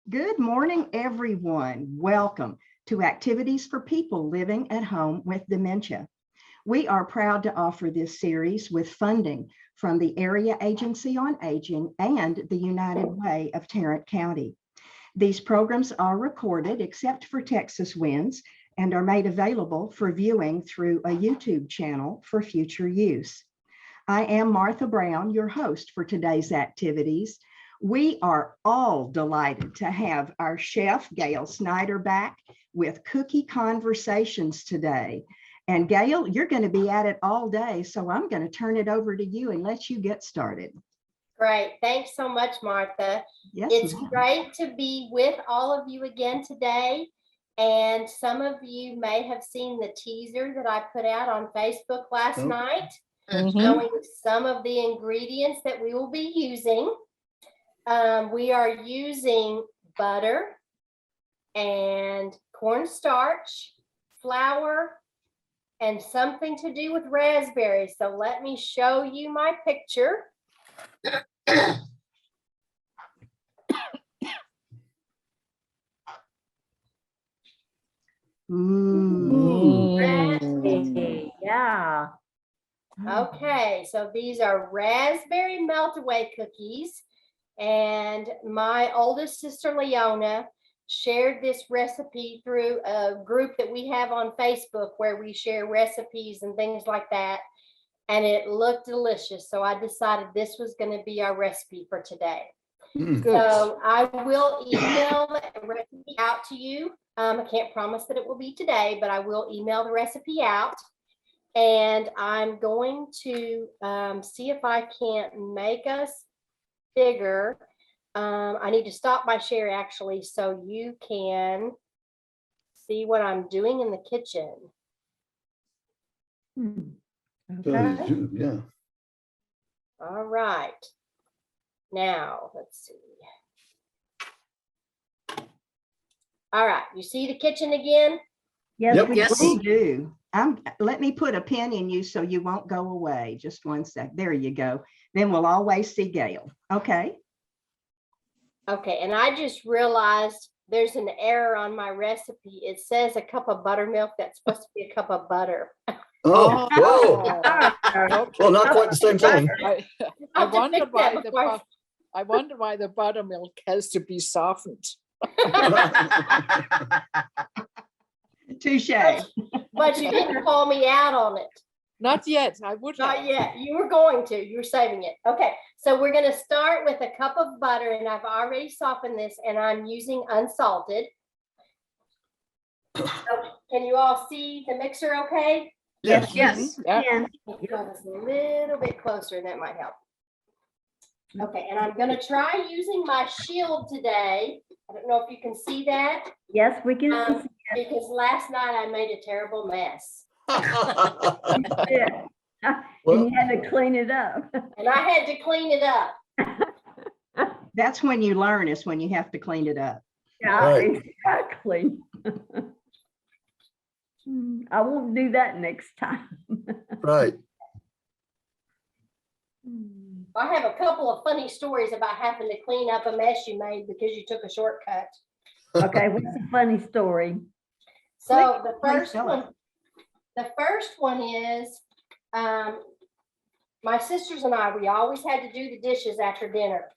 Good morning, everyone. Welcome to Activities for People Living at Home with Dementia. We are proud to offer this series with funding from the Area Agency on Aging and the United Way of Tarrant County. These programs are recorded except for Texas winds and are made available for viewing through a YouTube channel for future use. I am Martha Brown, your host for today's activities. We are all delighted to have our chef, Gail Snider, back with cookie conversations today. And Gail, you're going to be at it all day, so I'm going to turn it over to you and let you get started. Great. Thanks so much, Martha. Yes, it's great to be with all of you again today. And some of you may have seen the teaser that I put out on Facebook last night, showing some of the ingredients that we will be using. We are using butter and cornstarch, flour, and something to do with raspberries. So let me show you my picture. Raspberry, yeah. Okay, so these are raspberry melt-away cookies. And my oldest sister, Leona, shared this recipe through a group that we have on Facebook where we share recipes and things like that. And it looked delicious. So I decided this was going to be our recipe for today. So I will email the recipe out to you. I can't promise that it will be today, but I will email the recipe out. And I'm going to see if I can't make us bigger. I need to stop my share actually so you can see what I'm doing in the kitchen. Okay. Yeah. All right. Now, let's see. All right. You see the kitchen again? Yes, Yep. we yes, do. we do. Let me put a pin in you so you won't go away. Just one sec. There you go. Then we'll always see Gail. Okay. Okay. And I just realized there's an error on my recipe. It says a cup of buttermilk. That's supposed to be a cup of butter. Oh, whoa. Well, not quite the same thing. I wonder why the buttermilk has to be softened. Touche. But you didn't call me out on it. Not yet. I would Not have. yet. You were going to. You were saving it. Okay. So we're going to start with a cup of butter, and I've already softened this, and I'm using unsalted. So can you all see the mixer okay? Yes. Yes. Yeah. Go this a little bit closer, and that might help. Okay, and I'm going to try using my shield today. I don't know if you can see that. Yes, we can. Because last night I made a terrible mess. Yeah. And you had to clean it up. And I had to clean it up. That's when you learn, is when you have to clean it up. Yeah, Right. exactly. I won't do that next time. Right. I have a couple of funny stories about having to clean up a mess you made because you took a shortcut. Okay, what's a funny story? So the Please first tell one, us. is my sisters and I, we always had to do the dishes after dinner.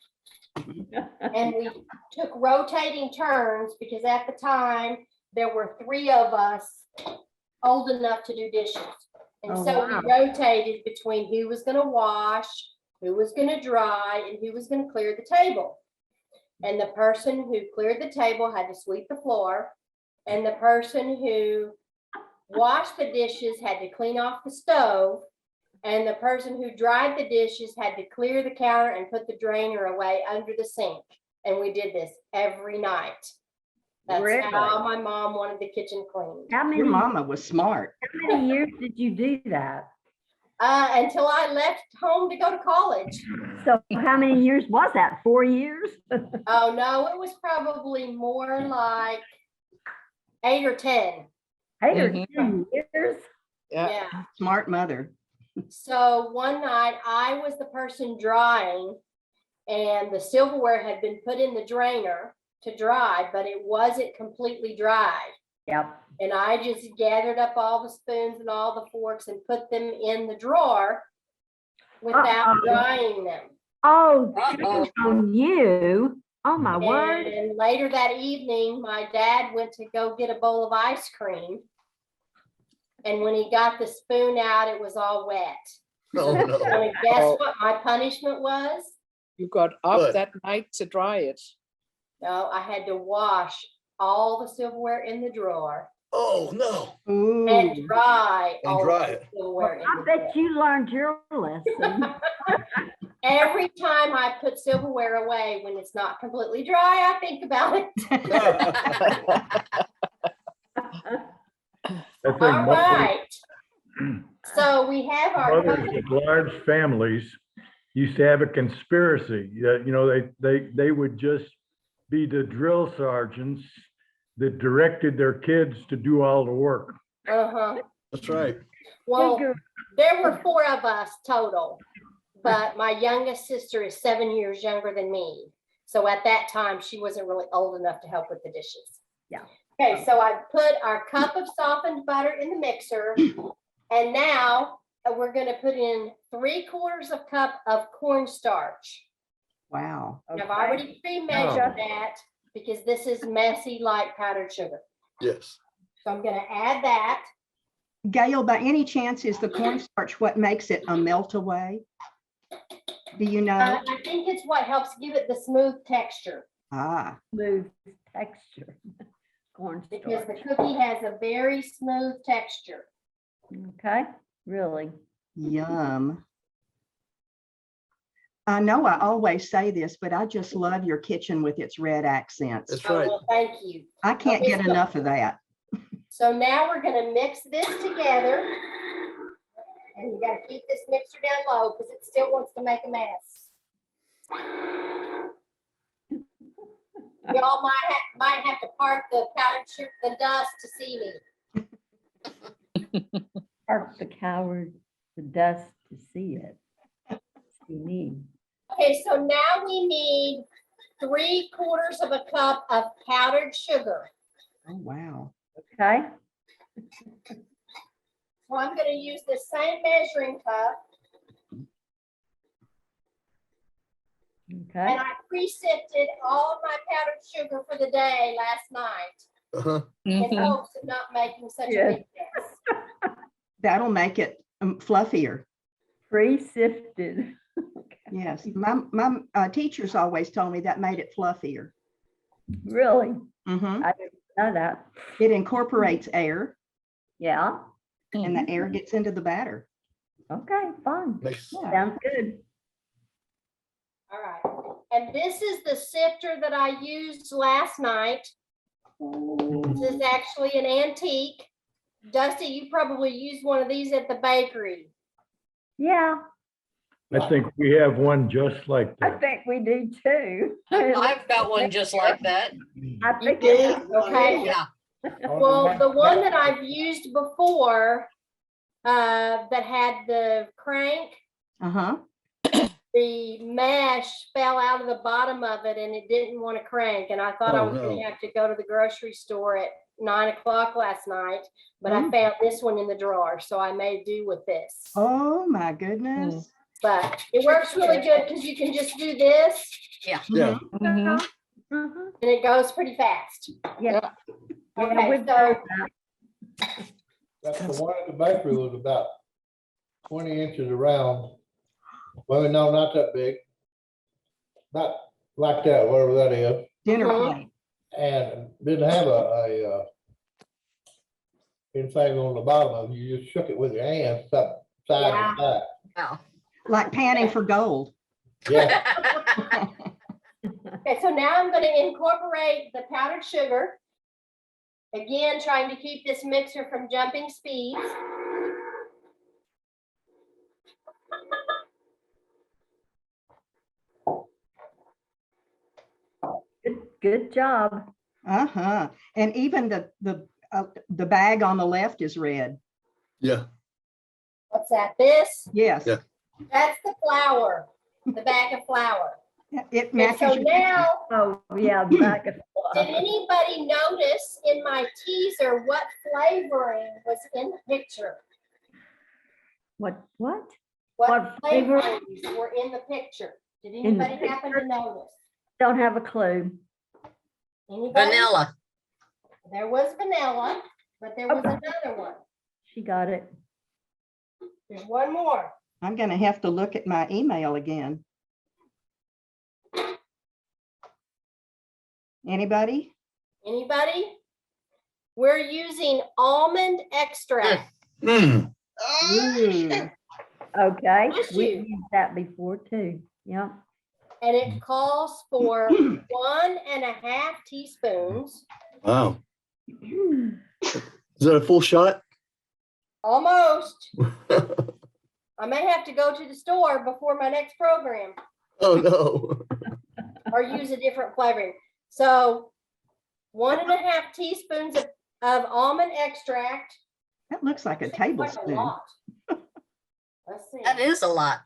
And we took rotating turns because at the time there were 3 of us old enough to do dishes. And Oh, so wow. we rotated between who was going to wash, who was going to dry, and who was going to clear the table. And the person who cleared the table had to sweep the floor. And the person who washed the dishes had to clean off the stove. And the person who dried the dishes had to clear the counter and put the drainer away under the sink. And we did this every night. That's Really? how my mom wanted the kitchen clean. How Your many, mama was smart. how many years did you do that? Until I left home to go to college. So how many years was that? 4 years? Oh, no, it was probably more like 8 or 10. 8 or 10 years? Yeah. Smart mother. So one night I was the person drying and the silverware had been put in the drainer to dry, but it wasn't completely dry. Yep. And I just gathered up all the spoons and all the forks and put them in the drawer without drying them. Oh, Uh-oh. shame on you. Oh, my word. And later that evening, my dad went to go get a bowl of ice cream. And when he got the spoon out, it was all wet. Oh, no. And guess what my punishment was? You got up What? that night to dry it. No, I had to wash all the silverware in the drawer Oh, no. Ooh. and dry And all dry the it. silverware in I the bet drawer. you learned your lesson. Every time I put silverware away when it's not completely dry, I think about it. I think All right. So we have our mothers with large families used to have a conspiracy. You know, they would just be the drill sergeants that directed their kids to do all the work. Uh-huh. That's right. Well, there were 4 of us total, but my youngest sister is 7 years younger than me. So at that time, she wasn't really old enough to help with the dishes. Yeah. Okay, so I put our cup of softened butter in the mixer, and now we're going to put in 3/4 cup of cornstarch. Wow. And I've already pre-measured that because this is messy like powdered sugar. Yes. So I'm going to add that. Gail, by any chance, is the cornstarch what makes it a melt away? Do you know? I think it's what helps give it the smooth texture Ah, Smooth texture. because the Cornstarch. cookie has a very smooth texture. Okay, really? yum. I know I always say this, but I just love your kitchen with its red accents. That's Oh, right. well, thank you. I can't Okay, get so- enough of that. So now we're going to mix this together. And you got to keep this mixer down low because it still wants to make a mess. Y'all might have to part the powdered sugar, the dust to see me. Park the coward, the dust to see it. You need. Okay, so now we need 3/4 cup of powdered sugar. Oh, wow. Okay, So I'm going to use the same measuring cup, okay. and I pre-sifted all of my powdered sugar for the day last night Uh-huh. in Mhm. hopes of not making such a Yes. big mess. That'll make it fluffier. Pre-sifted. Yes, my teachers always told me that made it fluffier. Really? Mhm. I didn't know that. It incorporates air Yeah, and the air gets into the batter. okay, fun. Makes, Yeah. Sounds good. All right, and this is the sifter that I used last night. This is actually an antique. Dusty, you probably used one of these at the bakery. Yeah, I think we have one just like I that. think we do too. I've got one just like that. I You think do? Okay. Yeah. Well, the one that I've used before, that had the crank, Uh-huh. the mesh fell out of the bottom of it and it didn't want to crank. And I thought I Oh, was no. gonna have to go to the grocery store at 9 o'clock last night, but I found this one in the drawer, so I made do with this. Oh, my goodness. But it works really good because you can just do this yeah. Mhm. Mhm. and it goes pretty fast. Yeah. Yeah, Okay, we've so done that. That's the one at the bakery was about 20 inches around. Well, no, not that big. Not like that, whatever that is. Dinner Mhm. plate. And didn't have anything on the bottom of it. You just shook it with your hands, up side Yeah. and side. Oh. Like panning for gold. Yeah, Okay, so now I'm going to incorporate the powdered sugar. Again, trying to keep this mixer from jumping speeds. Good job. Uh-huh. And even the bag on the left is red. Yeah. What's that? This? Yes. Yeah. That's the flour, the bag of flour. It And matches so your now, Oh, yeah, back and did forth. anybody notice in my teaser what flavoring was in the picture? What? What What flavor? flavorings were in the picture? Did In the anybody happen to notice? Don't have a clue. Anybody? Vanilla. There was vanilla, but there was Okay. another one. She got it. There's one more. I'm gonna have to look at my email again. Anybody? Anybody? We're using almond extract. Mm, Ooh, Okay, Bless we you. used that before too. Yeah. And it calls for 1.5 teaspoons, wow. Is that a full shot? almost. I may have to go to the store before my next program Oh, no. or use a different flavoring. So 1.5 teaspoons of almond extract. that looks like a Seems like a tablespoon. lot. Let's see. That is a lot.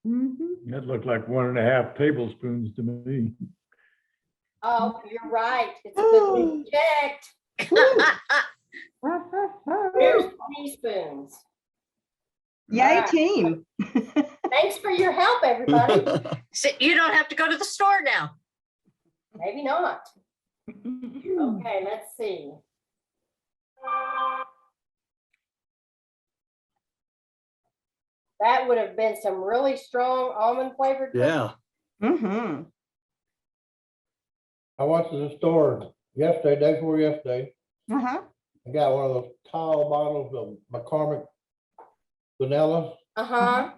Mhm. That looked like 1.5 tablespoons to me. Oh, you're right. It's a good thing you checked. Here's the teaspoons. Yay, Alright. team. Thanks for your help, everybody. So you don't have to go to the store now. Maybe not. Okay, let's see. That would have been some really strong almond flavored. Yeah. Mm-hmm. I went to the store yesterday, day before yesterday. Uh-huh. I got one of those tall bottles of McCormick vanilla, Uh-huh.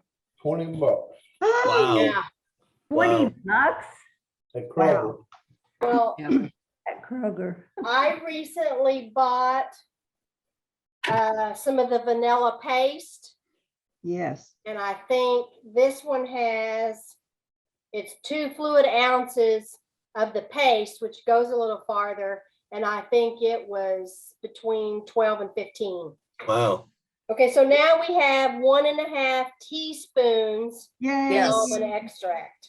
$20 Wow. Yeah. 20 Wow. bucks at Kroger. Well, at Kroger. I recently bought some of the vanilla paste, Yes. and I think this one it's 2 fluid ounces of the paste, which goes a little farther, and I think it was between 12 and 15. Wow. Okay, so now we have 1.5 teaspoons Yay. Yes. almond extract.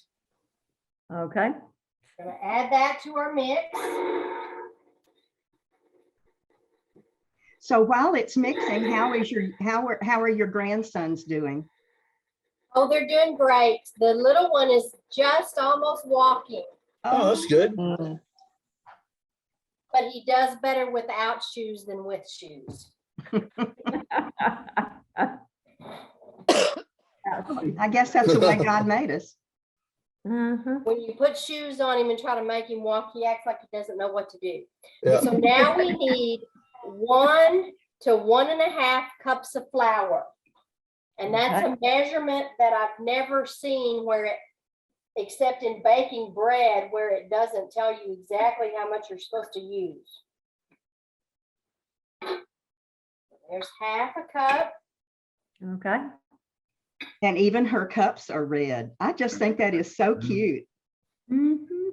Okay. Gonna add that to our mix. So while it's mixing, how are your grandsons doing? Oh, they're doing great. The little one is just almost walking, Oh, that's good. but he does better without shoes than with shoes. I guess that's the way God made us. Uh-huh. When you put shoes on him and try to make him walk, he acts like he doesn't know what to do. Yeah. So now we need 1 to 1.5 cups of flour. And that's a measurement that I've never seen except in baking bread, where it doesn't tell you exactly how much you're supposed to use. There's 1/2 cup. Okay. And even her cups are red. I just think that is so cute. Mm-hmm.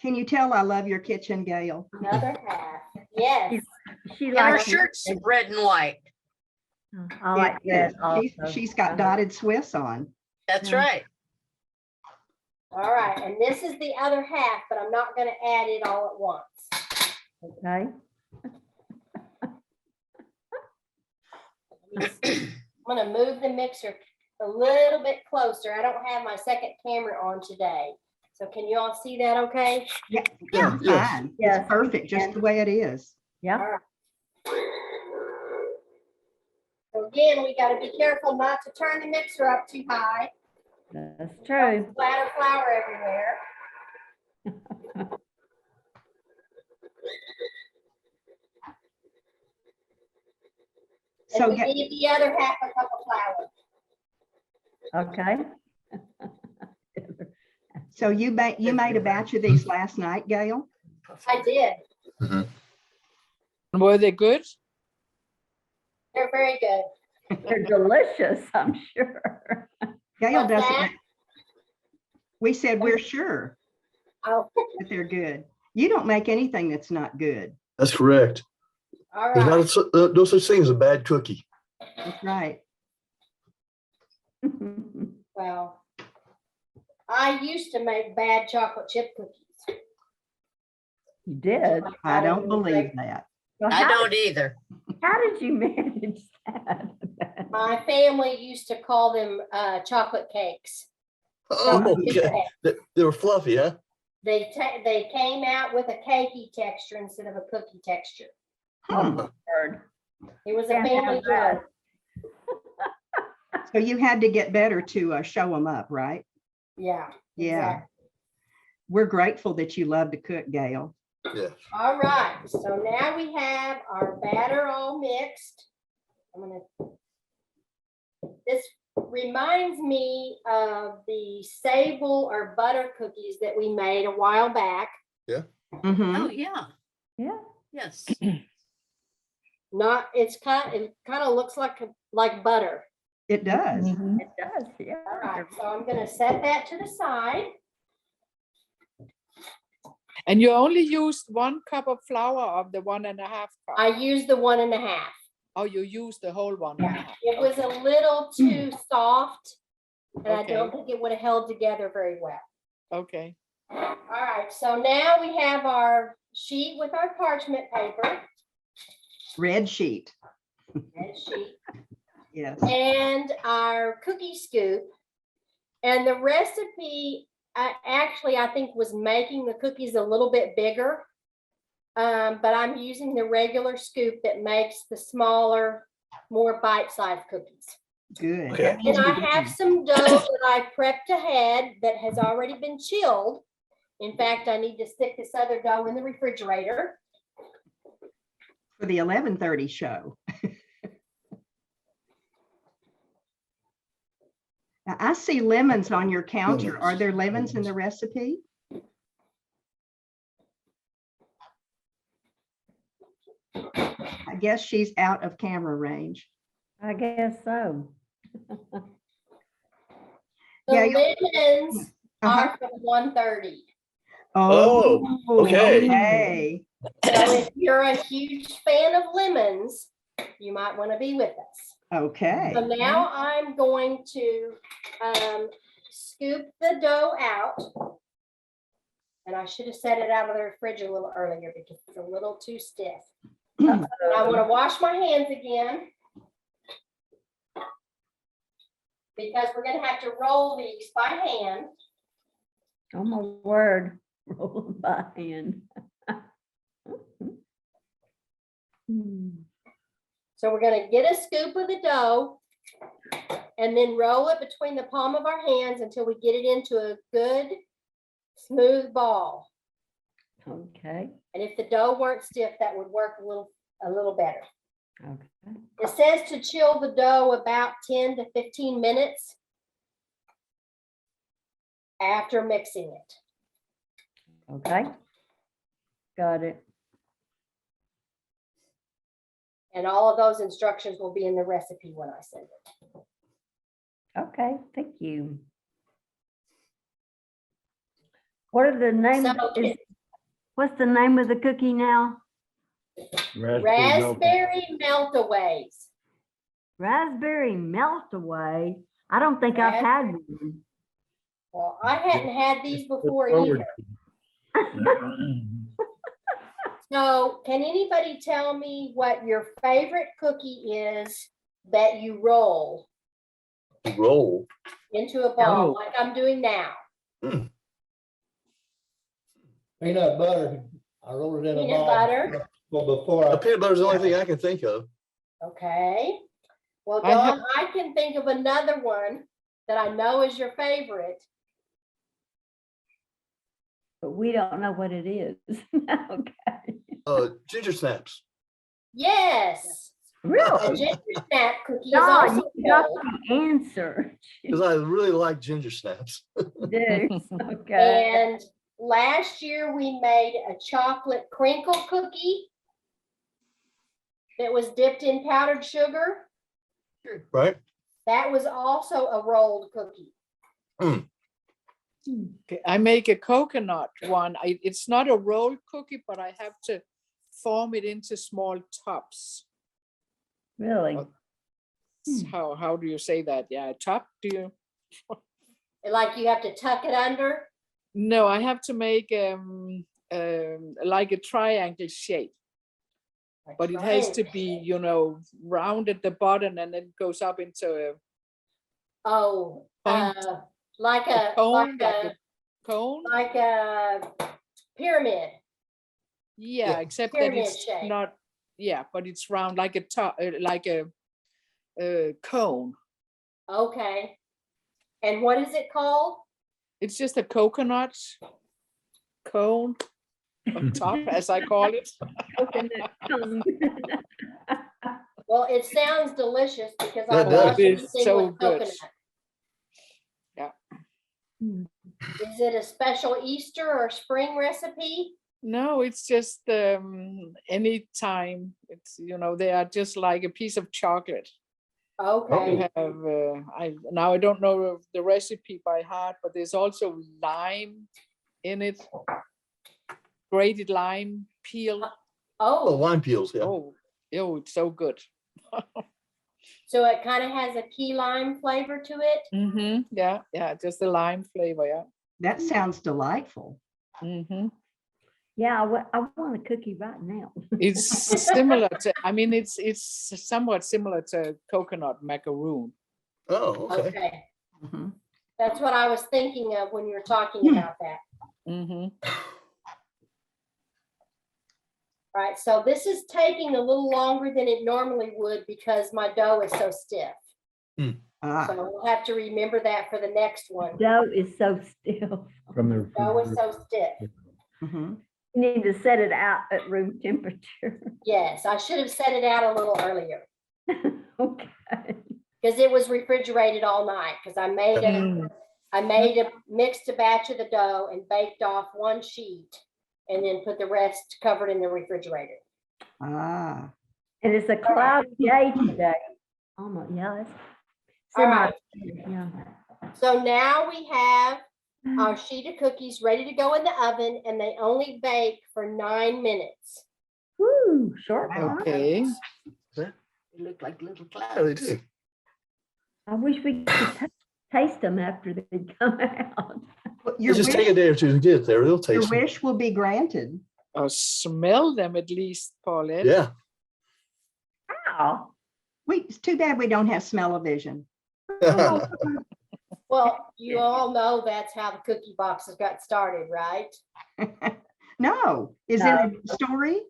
Can you tell I love your kitchen, Gail? Another 1/2. Yes. She And her likes shirt's red and white. I like It is. that She's got dotted Swiss on. That's Yeah. right. All right. And this is the other 1/2, but I'm not going to add it all at once. Okay. I'm going to move the mixer a little bit closer. I don't have my second camera on today. So can you all see that okay? Yeah, Yeah, yes. fine. Yes, It's perfect, just the way it is. Yeah. So again, we got to be careful not to turn the mixer up too high. That's true. Splatter flour everywhere. So And we need the other 1/2 cup of flour. Okay. So you made a batch of these last night, Gail? I did. Were they good? They're very good. They're delicious, I'm sure. Gail What's doesn't. that? We said we're sure Oh, that they're good. You don't make anything that's not good. That's correct. all There's right. not no such thing as a bad cookie. That's right. Well, I used to make bad chocolate chip cookies. You did? I don't believe that. Well, I don't either. How did you manage that? My family used to call them chocolate cakes. Oh, okay. They were fluffy, huh? They came out with a cakey texture instead of a cookie texture. Oh, my word. It was a Can't family have that. joke. So you had to get better to show them up, right? Yeah. Yeah. exactly. We're grateful that you love to cook, Gail. Yeah. All right, so now we have our batter all mixed. This reminds me of the sable or butter cookies that we made a while back. Mhm. Oh, yeah. Yeah. Yes. It kind of looks like butter. It does. Mhm. It does, yeah. All right, so I'm gonna set that to the side. And you only used 1 cup of flour of the 1.5 cup. I used the 1.5. Oh, you used the whole 1.5. Yeah, it was a little too soft, and I Okay. don't think it would have held together very well. Okay. All right, so now we have our sheet with our parchment paper. Red sheet. Red sheet. Yes. And our cookie scoop. And the recipe, I think was making the cookies a little bit bigger. But I'm using the regular scoop that makes the smaller, more bite-sized cookies. Good. Okay. That means And I we're have good. some dough that I prepped ahead that has already been chilled. In fact, I need to stick this other dough in the refrigerator. For the 11:30 show. Now, I see lemons on your counter. Are there lemons in the recipe? I guess she's out of camera range. I guess so. The Yeah, lemons Uh-huh. are from 130. Oh, okay. okay. So if you're a huge fan of lemons, you might want to be with us. Okay. So now I'm going to scoop the dough out. And I should have set it out of the fridge a little earlier because it's a little too stiff. And I want to wash my hands again. Because we're going to have to roll these by hand. Oh, my word. Roll by hand. So we're going to get a scoop of the dough and then roll it between the palm of our hands until we get it into a good smooth ball. Okay. And if the dough weren't stiff, that would work a little better. Okay. It says to chill the dough about 10 to 15 minutes after mixing it. Okay. Got it. And all of those instructions will be in the recipe when I send it. Okay, thank you. What are the names? So What's the name of the cookie now? raspberry meltaways. Raspberry melt away. I don't think I've had one. Well, I hadn't had these before Forward. either. So can anybody tell me what your favorite cookie is that you roll Roll. into a ball Oh. like I'm doing now? Peanut butter, I rolled it in a Peanut ball. butter. Well, before I. Peanut butter is the only thing I can think of. Okay. Well, I have- Dawn, I can think of another one that I know is your favorite. But we don't know what it is. Okay. Ginger snaps. Yes. A Really? ginger snap cookie is No, also you got rolled. the answer. Because I really like ginger snaps. You do. Okay. And last year we made a chocolate crinkle cookie that was dipped in powdered sugar. Right? That was also a rolled cookie. Okay, I make a coconut one. It's not a rolled cookie, but I have to form it into small tubs. Really? How do you say that? Yeah, top, do you? Like you have to tuck it under? No, I have to make like a triangle shape, but it has to be, you know, round at the bottom and then goes up into a Oh, Point. like a, cone, like a, cone. like a pyramid. Yeah, Yeah. except that Pyramid it's shape. not. Yeah, but it's round like a top, like a cone. Okay. And what is it called? It's just a coconut cone on top, as I call it. Coconut cone. Well, it sounds delicious because I That love does. It is anything so with good. coconut. Hmm. Is it a special Easter or spring recipe? No, it's just any time. It's, you know, they are just like a piece of chocolate. You Okay. have I don't know the recipe by heart, but there's also lime in it, grated lime peel. Oh, Oh, lime peels, yeah. Oh, it's so good. so it kind of has a key lime flavor to it? Yeah, just the lime flavor. Yeah. That sounds delightful. Yeah, I want a cookie right now. It's similar to. I mean, it's somewhat similar to coconut macaroon. Oh, okay. Okay. Mhm. That's what I was thinking of when you were talking about that. All right, so this is taking a little longer than it normally would because my dough is so stiff. Ah, So we'll have to remember that for the next one. Dough is so still. From the Dough is so stiff. mhm. You need to set it out at room temperature. Yes, I should have set it out a little earlier Okay. because it was refrigerated all night because I made mixed a batch of the dough and baked off one sheet and then put the rest covered in the refrigerator. Ah, And it's a cloudy day today. Almost, yeah. It's All right. Yeah. So now we have our sheet of cookies ready to go in the oven and they only bake for 9 minutes. Woo, short Wow. one. Okay. They look like little clouds. They do. I wish we could taste them after they come out. well, You just take a day or two to get there. They'll your taste them. wish will be granted. Smell them at least, Paulette. Yeah. Wow. It's too bad we don't have smell-o-vision. Well, you all know that's how the cookie boxes got started, right? No, is No. it a story?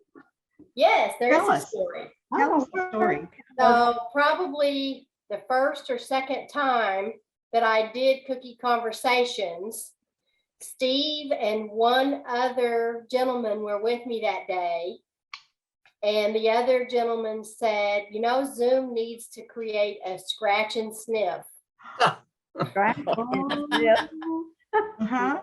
Yes, there Tell is a us. story. Tell us the story. So probably the first or second time that I did cookie conversations, Steve and one other gentleman were with me that day. And the other gentleman said, you know, Zoom needs to create a scratch and sniff. Right? Yeah. Uh-huh.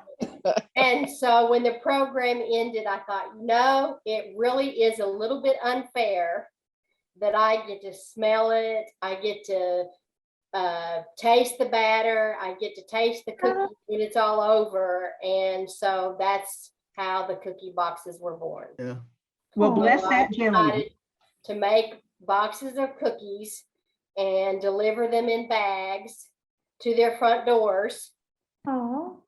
And so when the program ended, I thought, no, it really is a little bit unfair that I get to smell it. I get to taste the batter. I get to taste the cookie when it's all over. And so that's how the cookie boxes were born. Yeah. Well, bless So I that gentleman. decided to make boxes of cookies and deliver them in bags to their front doors. Oh.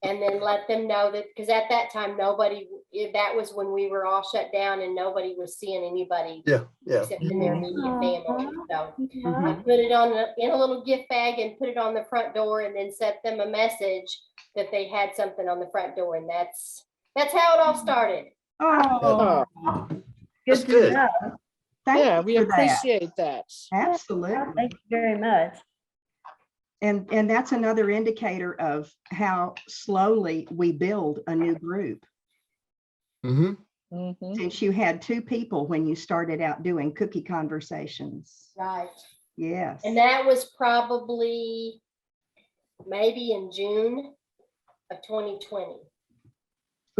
And then let them know that, because at that time, that was when we were all shut down and nobody was seeing anybody Yeah. Yeah. except in their immediate family. So Mhm. I put it in a little gift bag and put it on the front door and then sent them a message that they had something on the front door. And that's how it all started. Oh, That's Good to good. know. thank Yeah, you we for that. appreciate that. Absolutely. Thank you very much. And that's another indicator of how slowly we build a new group. Mm-hmm. Since you had 2 people when you started out doing cookie conversations. Right. Yes. And that was probably maybe in June of 2020.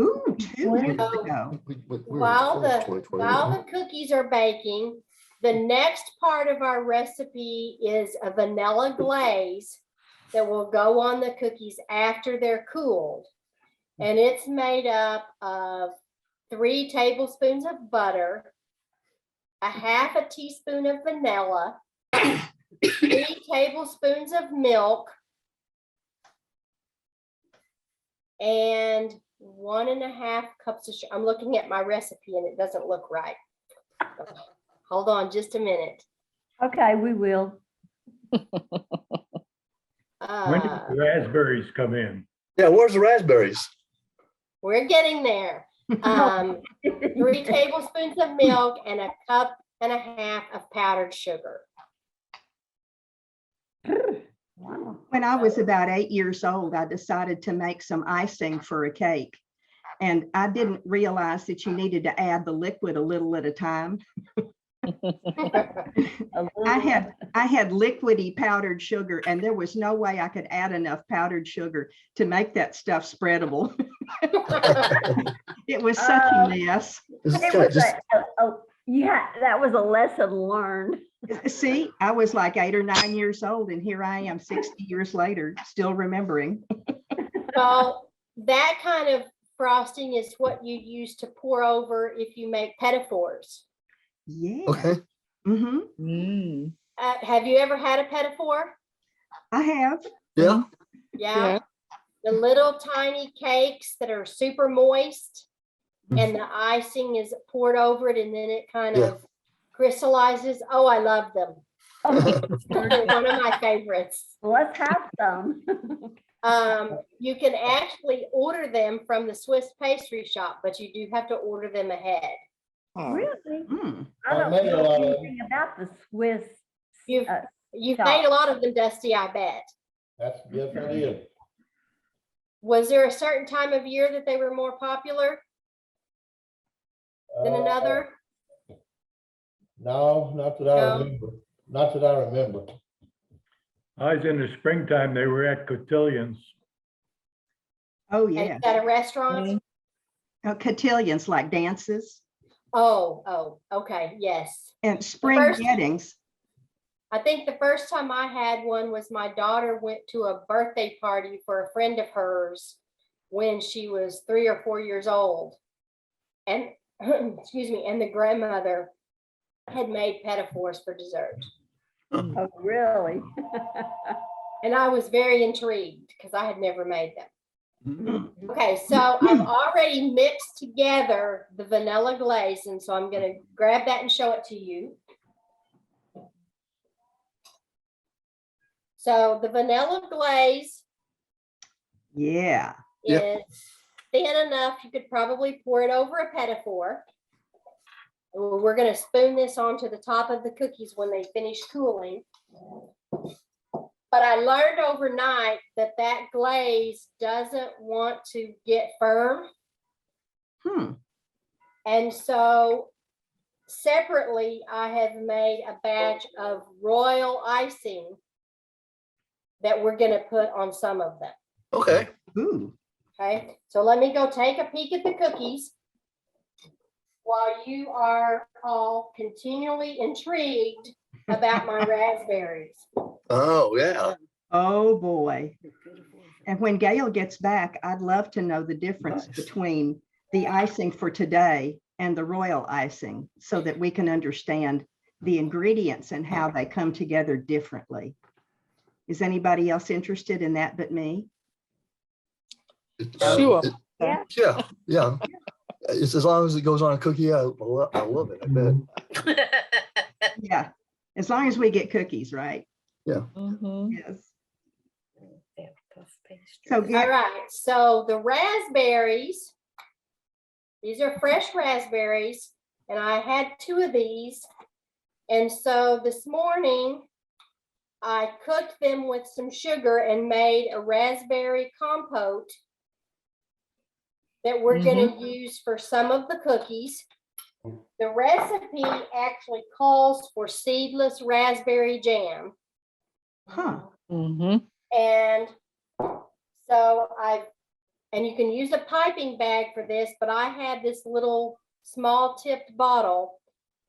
Ooh, 2 years Oh. ago. While the cookies are baking, the next part of our recipe is a vanilla glaze that will go on the cookies after they're cooled. And it's made up of 3 tablespoons of butter, a half a teaspoon of vanilla, 3 tablespoons of milk, and 1.5 cups of sugar. I'm looking at my recipe and it doesn't look right. Hold on just a minute. Okay, we will. When did the raspberries come in? Yeah, where's the raspberries? We're getting there. 3 tablespoons of milk and 1.5 cups of powdered sugar. Wow. When I was about 8 years old, I decided to make some icing for a cake. And I didn't realize that you needed to add the liquid a little at a time. A I little- had liquidy powdered sugar, and there was no way I could add enough powdered sugar to make that stuff spreadable. It was such a mess. This is It kinda was just- yeah, that was a lesson learned. See, I was like 8 or 9 years old, and here I am 60 years later, still remembering. Well, that kind of frosting is what you use to pour over if you make pedophores. Yeah. Okay. Hmm. Mm. Have you ever had a pedophore? I have. Yeah. Yeah. The little tiny cakes that are super moist and the icing is poured over it and then it kind Yeah. of crystallizes. Oh, I love them. They're one of my favorites. Let's have some. You can actually order them from the Swiss pastry shop, but you do have to order them ahead. Really? Mm. I don't made a know lot of anything about the Swiss. You've Uh, you've shop. made a lot of them, Dusty, I bet. That's, yes, I did. Was there a certain time of year that they were more popular than another? No, not that I No. remember. Not that I remember. I was in the springtime, they were at cotillions. Oh, yeah. At a restaurant? Cotillions, like dances Oh, okay, yes. and spring first- weddings. I think the first time I had one was my daughter went to a birthday party for a friend of hers when she was 3 or 4 years old. And, excuse me, and the grandmother had made pedophores for dessert. Oh, really? And I was very intrigued because I had never made them. Mm. Okay, so I've already mixed together the vanilla glaze, and so I'm gonna grab that and show it to you. So the vanilla glaze Yeah. Yep. is thin enough, you could probably pour it over a pedophore. We're gonna spoon this onto the top of the cookies when they finish cooling. But I learned overnight that that glaze doesn't want to get firm. Hmm. And so separately, I have made a batch of royal icing that we're gonna put on some of them. Okay. Ooh. Okay, so let me go take a peek at the cookies while you are all continually intrigued about my raspberries. Oh, yeah. Oh, boy. And when Gail gets back, I'd love to know the difference between the icing for today and the royal icing so that we can understand the ingredients and how they come together differently. Is anybody else interested in that but me? Sure. Yeah. Yeah, yeah. It's as long as it goes on a cookie, I love it, I bet. Yeah, as long as we get cookies, right? Mhm. Yes. So All Gail, right, so the raspberries, these are fresh raspberries, and I had 2 of these. And so this morning, I cooked them with some sugar and made a raspberry compote that we're gonna use for some of the cookies. The recipe actually calls for seedless raspberry jam. huh? Mhm. And so and you can use a piping bag for this, but I had this little small tipped bottle.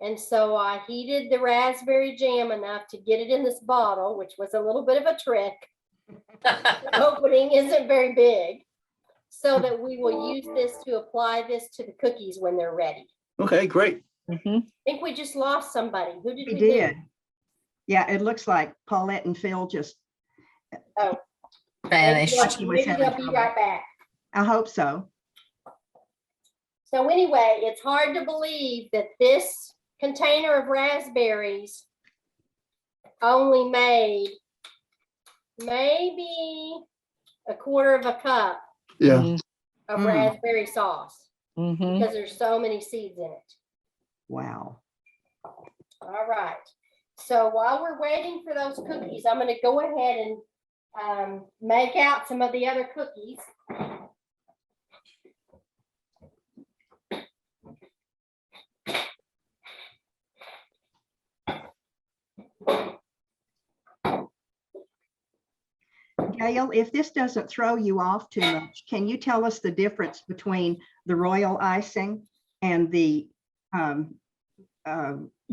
And so I heated the raspberry jam enough to get it in this bottle, which was a little bit of a trick. The opening isn't very big, so that we will use this to apply this to the cookies when they're ready. Okay, great. Mhm. I think we just lost somebody. Who did We we did. lose? Yeah, it looks like Paulette and Phil just, Vanished. Maybe they'll be right back. I hope so. So anyway, it's hard to believe that this container of raspberries only made maybe a quarter of a cup Yeah. of Mm. raspberry sauce Mhm. because there's so many seeds in it. Wow. All right. So while we're waiting for those cookies, I'm going to go ahead and make out some of the other cookies. Gail, if this doesn't throw you off too much, can you tell us the difference between the royal icing and the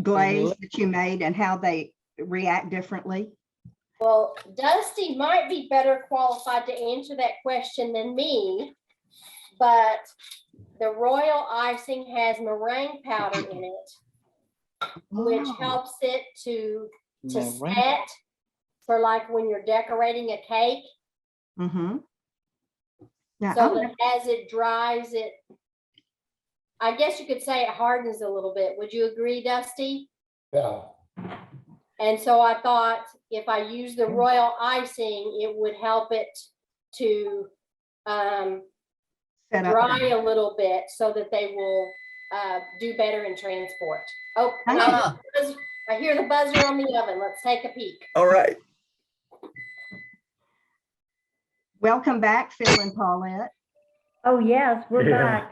glaze that you made and how they react differently? Well, Dusty might be better qualified to answer that question than me, but the royal icing has meringue powder in it, which Oh. helps it to Meringue. set for like when you're decorating a cake, Mm-hmm. Now, so that as it dries, I guess you could say it hardens a little bit. Would you agree, Dusty? Yeah. And so I thought if I use the royal icing, it would help it to set up dry there. a little bit so that they will do better in transport. Oh, Thank and I hear the buzzer on the oven. Let's take a peek. All right. Welcome back, Phil and Paulette. Oh, yes, we're Yeah.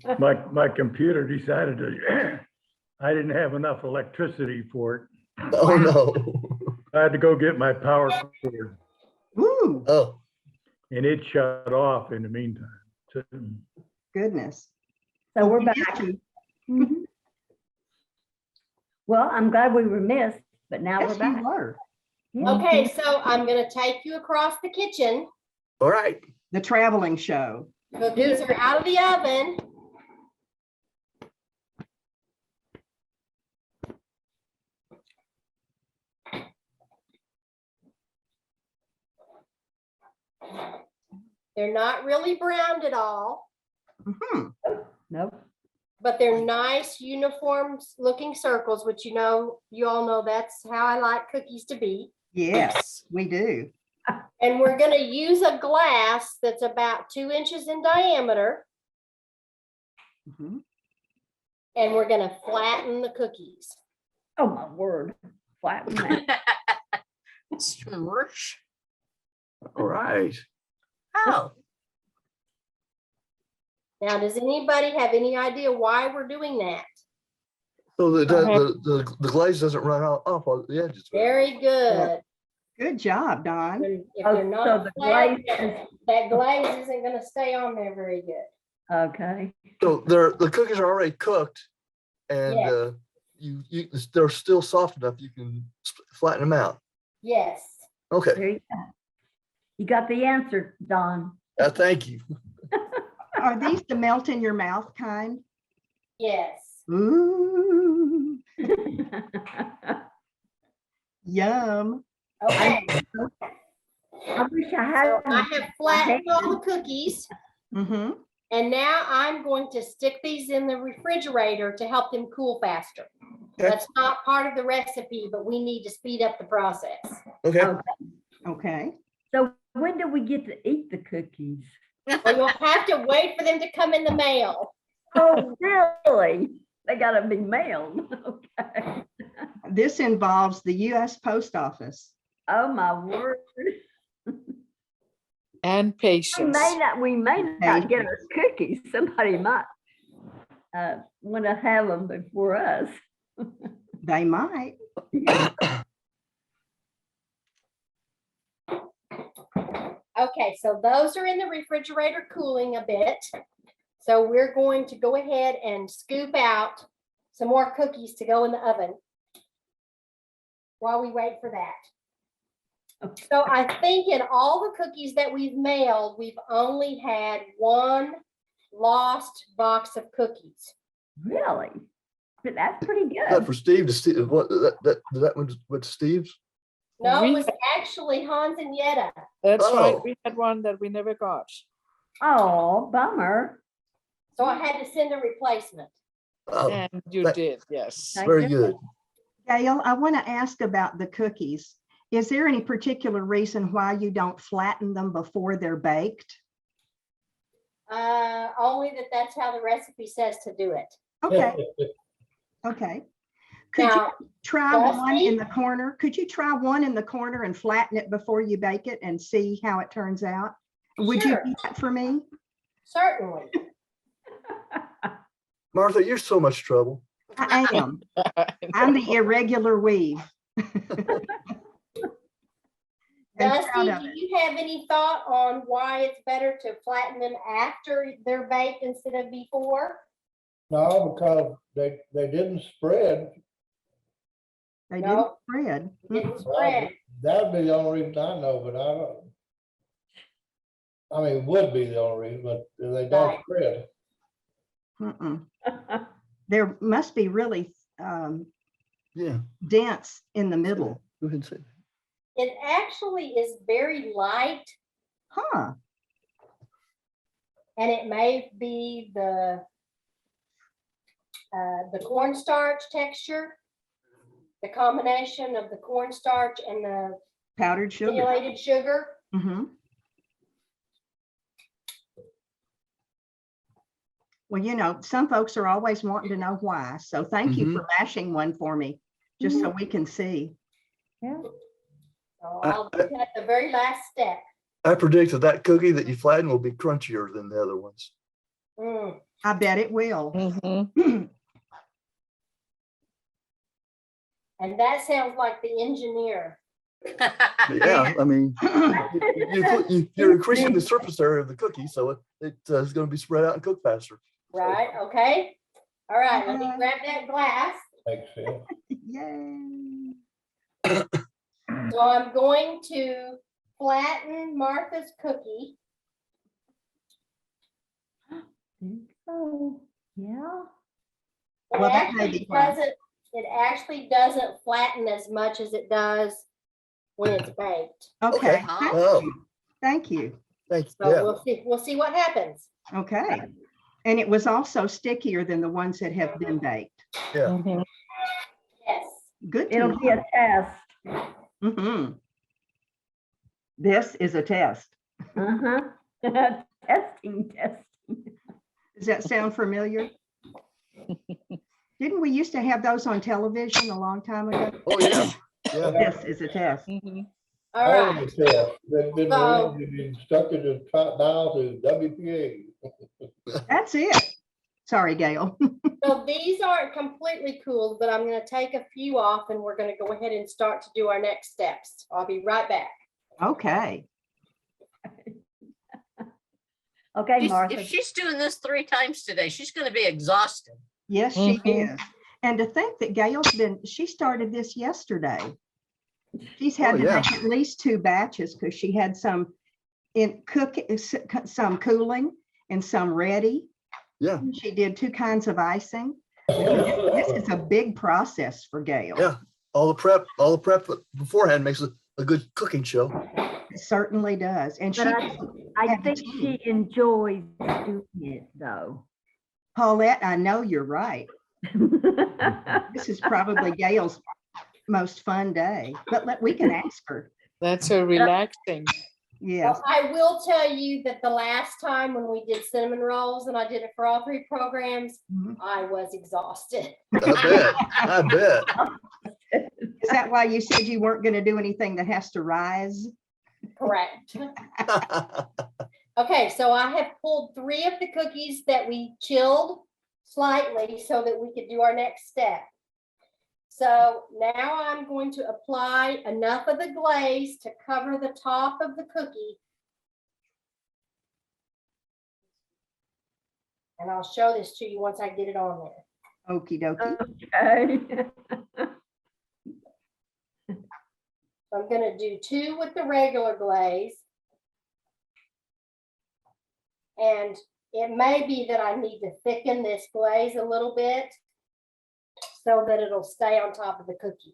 back. My computer decided to, I didn't have enough electricity for it. Oh, no. I had to go get my power cord Woo, Oh, and it shut off in the meantime. So, goodness. So we're We back. missed you. Mhm. Well, I'm glad we were missed, but now we're Yes, you back. were. Okay, so I'm gonna take you across the kitchen. all right. The traveling show. Cookies are out of the oven. They're not really browned at all, Mhm. Nope. but they're nice uniform looking circles, which you all know that's how I like cookies to be. Yes, we do. And we're gonna use a glass that's about 2 inches in diameter, Mhm. and we're gonna flatten the cookies. Oh, my word. Flatten that. Smush. All right. Oh, Now, does anybody have any idea why we're doing that? So the glaze doesn't run off on the edges. Very good. Good job, Don. If Oh, they're so not the flat, glaze is, that glaze isn't gonna stay on there very good. okay. So the cookies are already cooked and Yes. they're still soft enough you can flatten them out. Yes. Okay. There you go. You got the answer, Don. Thank you. Are these the melt in your mouth kind? Yes. Ooh, yum. Okay, I wish I so had. I have flattened all the cookies, Mm-hmm. and now I'm going to stick these in the refrigerator to help them cool faster. Okay. That's not part of the recipe, but we need to speed up the process. Okay. Okay. So when do we get to eat the cookies? Well, you'll have to wait for them to come in the mail. Oh, really? They gotta be mailed. Okay. This involves the U.S. Post Office. Oh, my word. And patience. We may not get our cookies. Somebody might want to have them before us. They might. Okay, so those are in the refrigerator cooling a bit. So we're going to go ahead and scoop out some more cookies to go in the oven while we wait for that. So I think in all the cookies that we've mailed, we've only had one lost box of cookies. Really? But that's pretty That good. for Steve to Steve. What that one with Steve's? No, it We- was actually Hans and Yetta. That's right. Oh. We had one that we never got. Oh, bummer. So I had to send a replacement. Oh, And you that- did, yes. Thank very goodness. good. Gail, I want to ask about the cookies. Is there any particular reason why you don't flatten them before they're baked? Only that's how the recipe says to do it. Okay, okay. Could you Now, try one Dusty? in the corner? Could you try one in the corner and flatten it before you bake it and see how it turns out? Would you Sure. do that for me? certainly. Martha, you're so much trouble. I am. I'm the irregular weave. And Dusty, proud of do it. you have any thought on why it's better to flatten them after they're baked instead of before? No, because they didn't spread. They didn't No. spread. Didn't spread. That'd be the only reason I know, but I don't. I mean, it would be the only reason, but they don't Right. spread. Mm-mm. There must be really Yeah, dense in the middle. go ahead and say. It actually is very light, Huh, and it may be the cornstarch texture, the combination of the cornstarch and the powdered sugar. granulated sugar. Mhm. Well, you know, some folks are always wanting to know why. So thank you for mashing one for me, just so we can see. Yeah. So I'll do that at the very last step. I predict that cookie that you flatten will be crunchier than the other ones. Mm. I bet it will. Mhm. And that sounds like the engineer. Yeah, I mean, you're increasing the surface area of the cookie, so it's going to be spread out and cook faster. Right, okay. All right, let me grab that glass. Makes sense. Yay. So I'm going to flatten Martha's cookie. Oh, yeah. It Well, that may actually be why. doesn't flatten as much as it does when it's baked. Okay, Oh, thank you. thank you. So Yeah. we'll see what happens. Okay. And it was also stickier than the ones that have been baked. Yeah. Mhm. Yes. Good to It'll be know. a test. Mhm. This is a test. Uh-huh. Testing. Does that sound familiar? Didn't we used to have those on television a long time ago? Oh, yeah. Yeah. This is a test. Mhm. All All right. the tests, they've been So- instructed to dial to WPA. That's it. Sorry, Gail. So these aren't completely cooled, but I'm gonna take a few off and we're gonna go ahead and start to do our next steps. I'll be right back. Okay. Okay, Martha. If she's doing this 3 times today, she's gonna be exhausted. Yes, she Mhm. is. And to think that she started this yesterday. She's had Oh, to yeah. make at least 2 batches because she had some some cooling and some ready. Yeah. She did 2 kinds of icing. This is a big process for Gail. Yeah. All the prep beforehand makes a good cooking show. It certainly does. And she, But I have think the she enjoys doing it, though. Paulette, I know you're right. This is probably Gail's most fun day, but we can ask her. That's a relaxing. Yes. Well, I will tell you that the last time when we did cinnamon rolls and I did it for all 3 programs, Mhm. I was exhausted. I bet. Is that why you said you weren't going to do anything that has to rise? Correct. Okay, so I have pulled 3 of the cookies that we chilled slightly so that we could do our next step. So now I'm going to apply enough of the glaze to cover the top of the cookie. And I'll show this to you once I get it on there. Okie dokie. Okay. So I'm gonna do 2 with the regular glaze. And it may be that I need to thicken this glaze a little bit so that it'll stay on top of the cookie.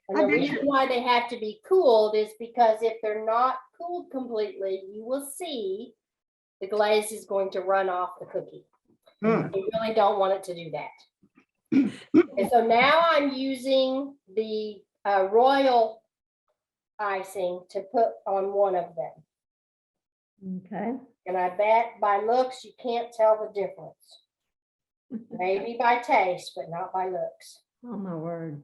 And I the bet reason why they have to be cooled is because if they're not cooled completely, you will see the glaze is going to run off the cookie. Mm. You really don't want it to do that. And so now I'm using the royal icing to put on one of them. Okay. And I bet by looks, you can't tell the difference. Maybe by taste, but not by looks. Oh, my word.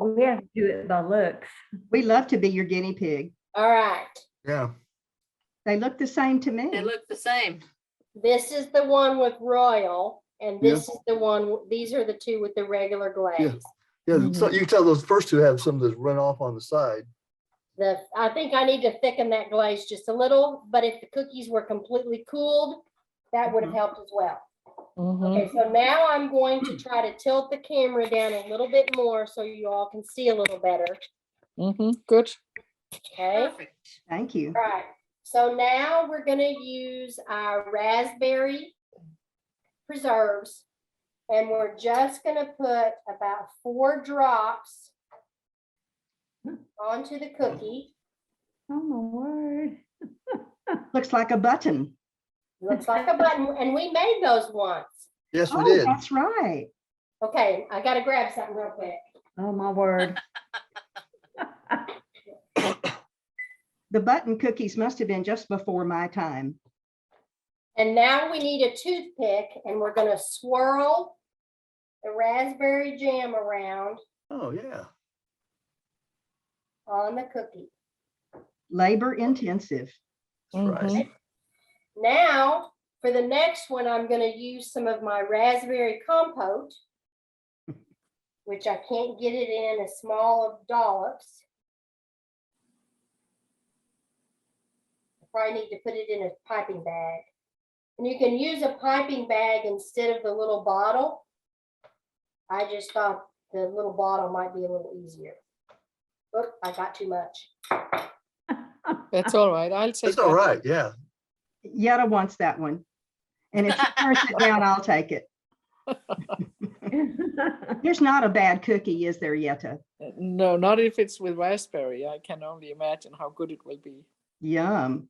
We have to do it by looks. We love to be your guinea pig. All right. Yeah. They look the same to me. They look the same. This is the one with royal, and this is the one, these are the two with the regular glaze. Yeah. So you can tell those first two have some that run off on the side. I think I need to thicken that glaze just a little, but if the cookies were completely cooled, that would have helped as well. Okay, so now I'm going to try to tilt the camera down a little bit more so you all can see a little better. Good. Okay, Perfect. Thank you. all right. So now we're gonna use our raspberry preserves, and we're just gonna put about 4 drops onto the cookie. Oh, my word. Looks like a button. Looks like a button, and we made those once. Yes, we Oh, did. that's right. Okay, I gotta grab something real quick. Oh, my word. The button cookies must have been just before my time. And now we need a toothpick, and we're gonna swirl the raspberry jam around Oh, yeah. on the cookie. Labor intensive. That's right. Now, for the next one, I'm gonna use some of my raspberry compote, which I can't get it in as small of dollops. I probably need to put it in a piping bag. And you can use a piping bag instead of the little bottle. I just thought the little bottle might be a little easier. Oop, I got too much. That's all right. I'll take That's all that. right. Yeah. Yetta wants that one. And if she turns it down, I'll take it. There's not a bad cookie, is there, Yetta? No, not if it's with raspberry. I can only imagine how good it will be. Yum.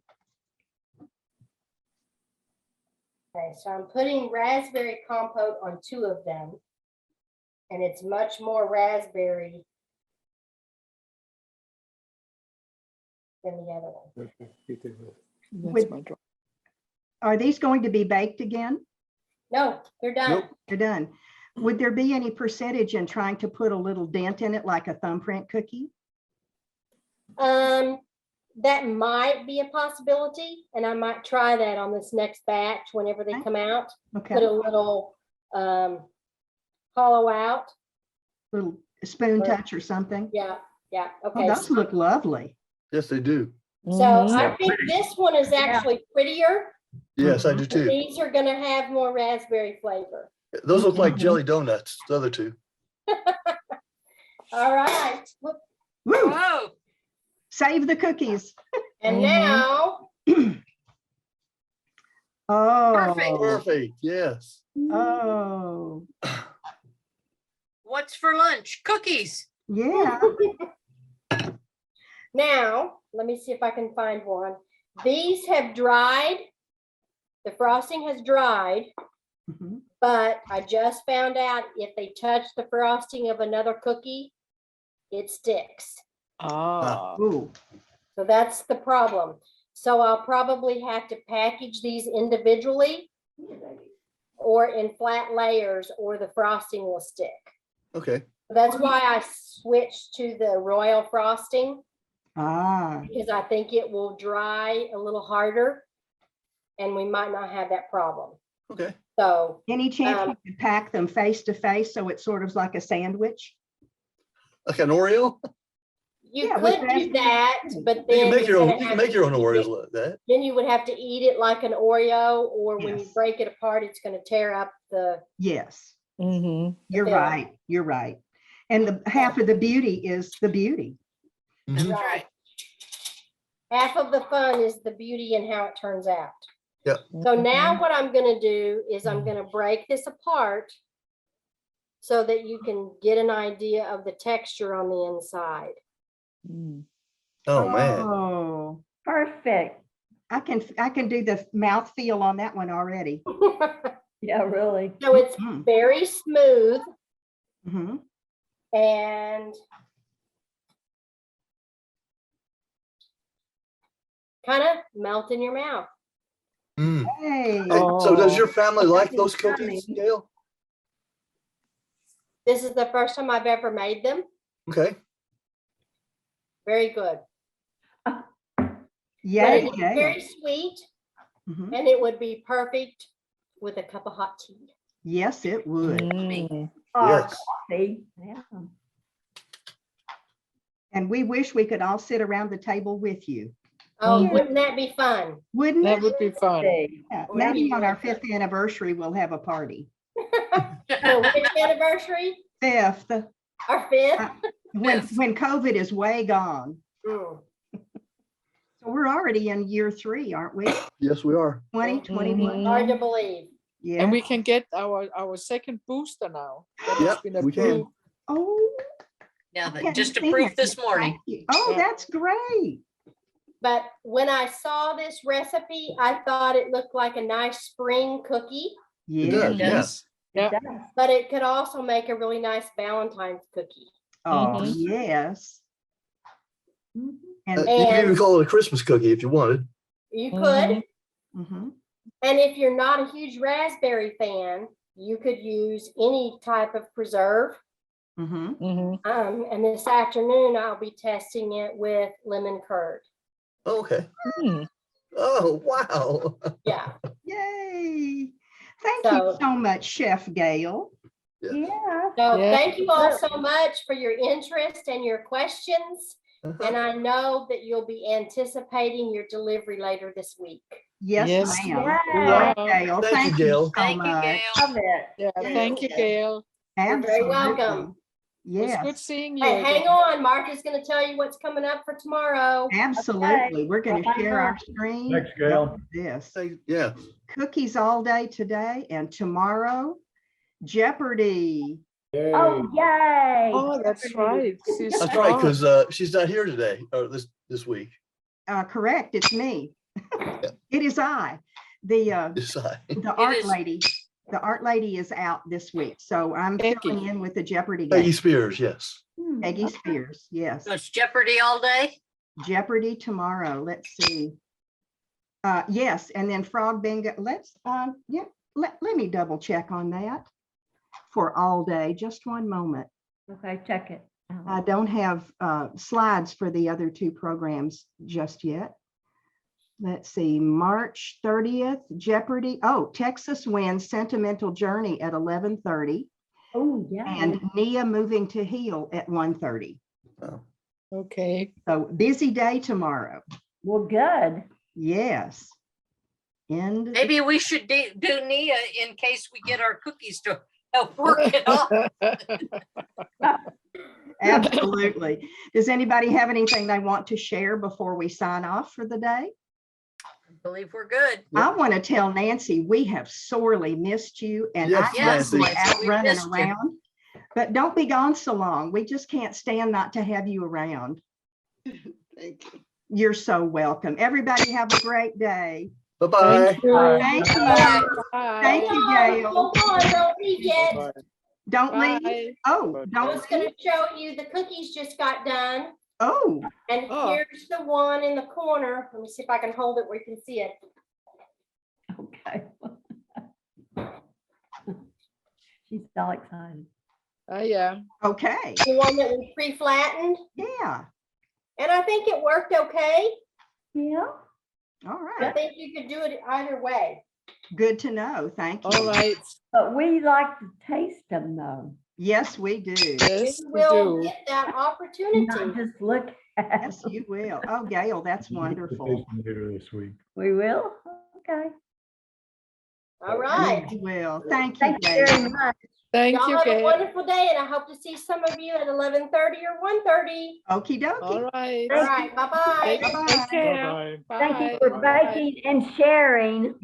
Okay, so I'm putting raspberry compote on 2 of them. And it's much more raspberry than the other one. That's With- my drop. Are these going to be baked again? No, they're done. Nope. They're done. Would there be any percentage in trying to put a little dent in it like a thumbprint cookie? That might be a possibility, and I might try that on this next batch whenever they Okay. come out. Okay, Put a little hollow out. little spoon touch or something? Yeah, Oh, okay. those look lovely. Yes, they do. So I think this one is actually prettier. Yes, I do too. These are gonna have more raspberry flavor. Those look like jelly donuts, the other two. All right, look, Woo, Whoa. save the cookies. and Mhm. now Oh, Perfect. Yes. oh, What's for lunch? Cookies. yeah. Now, let me see if I can find one. These have dried. The frosting has dried, Mhm. but I just found out if they touch the frosting of another cookie, it sticks. Ah, Ooh, So that's the problem. So I'll probably have to package these individually or in flat layers, or the frosting will stick. Okay. That's why I switched to the royal frosting, ah, because I think it will dry a little harder and we might not have that problem. Okay. So any chance you could pack them face to face so it's sort of like a sandwich? Like an Oreo? you Yeah, with could do raspberry. that, but You then can make you're your gonna own, you have can make to your own eat Oreos it. like that. Then you would have to eat it like an Oreo, or when you Yes. break it apart, it's gonna tear up the. Yes, mhm. you're film. right, you're right. And the half of the beauty is the beauty. That's Mhm. right. Half of the fun is the beauty and how it turns out. Yep. So now what I'm gonna do is I'm gonna break this apart so that you can get an idea of the texture on the inside. Mm. Oh, man. Oh, Perfect. I can do the mouth feel on that one already. Yeah, really. So it's Mm. very smooth Mhm. and kind of melt in your mouth. Mm. Hey, Hey, so does Oh. your family like those Yummy. cookies, Gail? This is the first time I've ever made them. Okay. Very good. But yay, it is Gail. very sweet Mhm. and it would be perfect with a cup of hot tea. Yes, it would. Mm. Or Yes. coffee. Yeah. And we wish we could all sit around the table with you. Oh, Mhm. wouldn't that be fun? Wouldn't That it? would be fun. See. Yeah, Well, that'd maybe be on our really good. 5th anniversary, we'll have a party. So which anniversary? 5th, Our 5th? when COVID is way gone. Mm. So we're already in year 3, aren't we? Yes, we are. 2021. Hard to believe. Yeah. And we can get our second booster now. That has Yep, been we can. approved. Oh. Yeah, I they hadn't just seen approved it this yet. morning. Thank you. Oh, Yeah. that's great. But when I saw this recipe, I thought it looked like a nice spring cookie, It Yeah. does, yes. Yes. Yeah. It does. but it could also make a really nice Valentine's cookie. Oh, Mhm. yes. Mhm. And You can even And call it a Christmas cookie if you wanted. you could, Mhm. mhm. and if you're not a huge raspberry fan, you could use any type of preserve. Mhm. Mhm. And this afternoon, I'll be testing it with lemon curd. Oh, okay. Mm. Oh, wow. Yeah. Yay. Thank So- you so much, Chef Gail. Yeah. So Yeah. thank you all so much for your interest and your questions. Uh-huh. And I know that you'll be anticipating your delivery later this week. Yes, Yes. ma'am. Yeah. Gail, Thank you, thank you Gail. so Thank you, much. Gail. Love it. Yeah. Thank you, Gail. You're very welcome. Absolutely. It's good Yes, seeing you. Hey, hang again. on, Mark is gonna tell you what's coming up for tomorrow. absolutely. We're going to Bye-bye. share our screen. Thanks, Gail. Look at This Yeah. cookies all day today and tomorrow, Jeopardy. Yay. Oh, yay. Oh, that's right. She's That's right, gone. because she's not here today or this week. Correct, it's me. It is I. The Decide. the art is. lady. The art lady is out this week, so I'm Peggy. filling in with the Jeopardy Peggy game. Spears, yes. Peggy Spears, yes. So it's Jeopardy all day? Jeopardy tomorrow. Let's see. Yes, and then Frog Bingo. Let's yeah. Let me double check on that for all day. Just one moment. Okay, check it. I don't have slides for the other 2 programs just yet. Let's see, March 30th, Jeopardy. Oh, Texas wins Sentimental Journey at 11:30 Oh, yeah. and Nia Moving to Heal at 1:30. Oh. Okay. So busy day tomorrow. Well, good. Yes. And Maybe we should do Nia in case we get our cookies to help work it off. absolutely. Does anybody have anything they want to share before we sign off for the day? I believe we're good. I want to tell Nancy, we have sorely missed you and Yes, I know Nancy. we're Yes, out we running missed you. around, but don't be gone so long. We just can't stand not to have you around. Thank you. You're so welcome. Everybody have a great day. Bye-bye. Thank you. Thank you. Bye. Thank you, Gail. Hold on, don't leave yet. Bye. Don't leave. Bye. Oh, I don't. was gonna show you, the cookies just got done. Oh, And Oh. here's the one in the corner. Let me see if I can hold it where you can see it. Okay. She's all excited. Yeah. okay. The one that we pre-flattened. Yeah. And I think it worked okay. Yeah. All I right. think you could do it either way. Good to know. Thank you. All right. But we like to taste them though, Yes, we do. Yes, You we will do. get that not opportunity. just look at Yes, you will. Oh, Gail, that's wonderful. Later this week. We will? Okay. All right. You will. Thank you, Thank you very Gail. much. Thank Y'all you, have a Gail. wonderful day and I hope to see some of you at 11:30 or 1:30. Okie dokie. All right. All right, bye-bye. Take Bye-bye. care. Bye-bye. Thank you Bye. for Bye. baking and sharing.